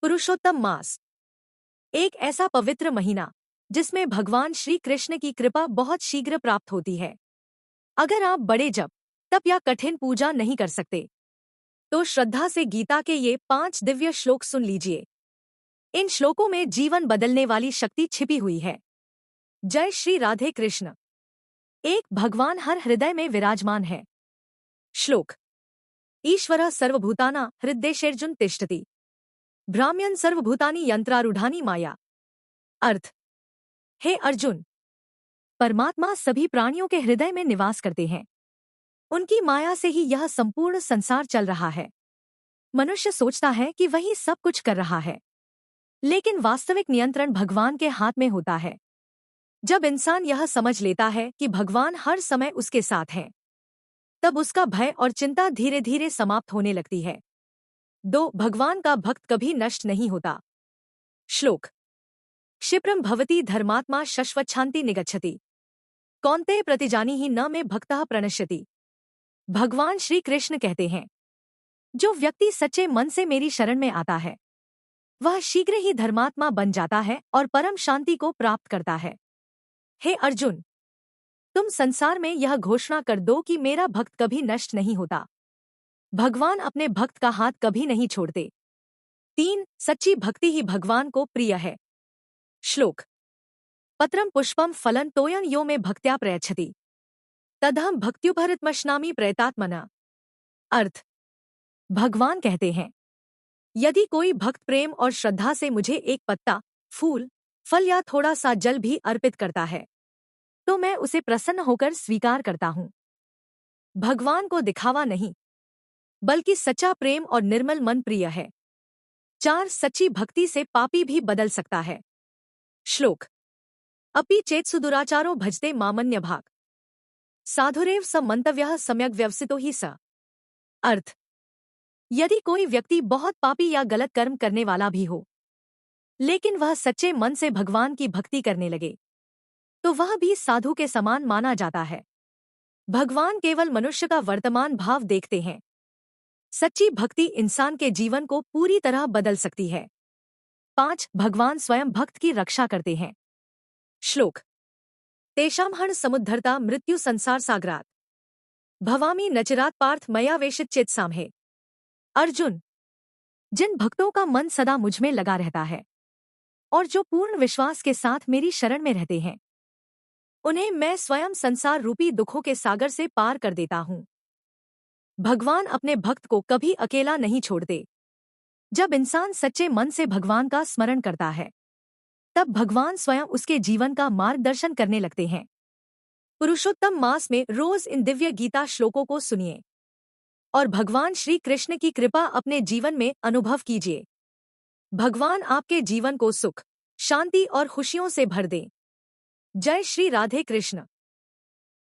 पुरुषोत्तम मास एक ऐसा पवित्र महीना जिसमें भगवान श्री कृष्ण की कृपा बहुत शीघ्र प्राप्त होती है। अगर आप बड़े जप तप या कठिन पूजा नहीं कर सकते तो श्रद्धा से गीता के ये 5 दिव्य श्लोक सुन लीजिए। इन श्लोकों में जीवन बदलने वाली शक्ति छिपी हुई है। जय श्री राधे कृष्ण। एक भगवान हर हृदय में विराजमान है। श्लोक। ईश्वरः सर्वभूतानां हृद्देशेऽर्जुन तिष्ठति भ्राम्यन् सर्वभूतानि यंत्रारूढ़ानि माया। अर्थ। हे अर्जुन, परमात्मा सभी प्राणियों के हृदय में निवास करते हैं। उनकी माया से ही यह संपूर्ण संसार चल रहा है। मनुष्य सोचता है कि वही सब कुछ कर रहा है, लेकिन वास्तविक नियंत्रण भगवान के हाथ में होता है। जब इंसान यह समझ लेता है कि भगवान हर समय उसके साथ हैं, तब उसका भय और चिंता धीरे धीरे समाप्त होने लगती है। 2 भगवान का भक्त कभी नष्ट नहीं होता। श्लोक। क्षिप्रं भवति धर्मात्मा शश्वच्छान्ति निगच्छति कौन्तेय प्रतिजानीहि न मे भक्तः प्रणश्यति। भगवान श्री कृष्ण कहते हैं, जो व्यक्ति सच्चे मन से मेरी शरण में आता है वह शीघ्र ही धर्मात्मा बन जाता है और परम शांति को प्राप्त करता है। हे अर्जुन, तुम संसार में यह घोषणा कर दो कि मेरा भक्त कभी नष्ट नहीं होता। भगवान अपने भक्त का हाथ कभी नहीं छोड़ते। 3 सच्ची भक्ति ही भगवान को प्रिय है। श्लोक। पत्रम पुष्पम फलं तोयं यो मे भक्त्या प्रयच्छति तदहं भक्त्युपहृतमश्नामि प्रयतात्मना। अर्थ। भगवान कहते हैं, यदि कोई भक्त प्रेम और श्रद्धा से मुझे एक पत्ता, फूल, फल या थोड़ा सा जल भी अर्पित करता है तो मैं उसे प्रसन्न होकर स्वीकार करता हूँ। भगवान को दिखावा नहीं बल्कि सच्चा प्रेम और निर्मल मन प्रिय है। 4 सच्ची भक्ति से पापी भी बदल सकता है। श्लोक। अपि चेत्सु दुराचारो भजते मामन्य भाग साधुरेव स मंतव्यः सम्यक व्यवसितो ही स। अर्थ। यदि कोई व्यक्ति बहुत पापी या गलत कर्म करने वाला भी हो, लेकिन वह सच्चे मन से भगवान की भक्ति करने लगे तो वह भी साधु के समान माना जाता है। भगवान केवल मनुष्य का वर्तमान भाव देखते हैं। सच्ची भक्ति इंसान के जीवन को पूरी तरह बदल सकती है। 5 भगवान स्वयं भक्त की रक्षा करते हैं। श्लोक। तेषां हण समुद्धरता मृत्यु संसार सागरात् भवामि नचिरात् पार्थ मया वेशित चेत्साम्हे। अर्जुन, जिन भक्तों का मन सदा मुझ में लगा रहता है और जो पूर्ण विश्वास के साथ मेरी शरण में रहते हैं, उन्हें मैं स्वयं संसार रूपी दुखों के सागर से पार कर देता हूँ। भगवान अपने भक्त को कभी अकेला नहीं छोड़ते। जब इंसान सच्चे मन से भगवान का स्मरण करता है, तब भगवान स्वयं उसके जीवन का मार्गदर्शन करने लगते हैं। पुरुषोत्तम मास में रोज इन दिव्य गीता श्लोकों को सुनिए और भगवान श्री कृष्ण की कृपा अपने जीवन में अनुभव कीजिए। भगवान आपके जीवन को सुख, शांति और खुशियों से भर दें। जय श्री राधे कृष्ण।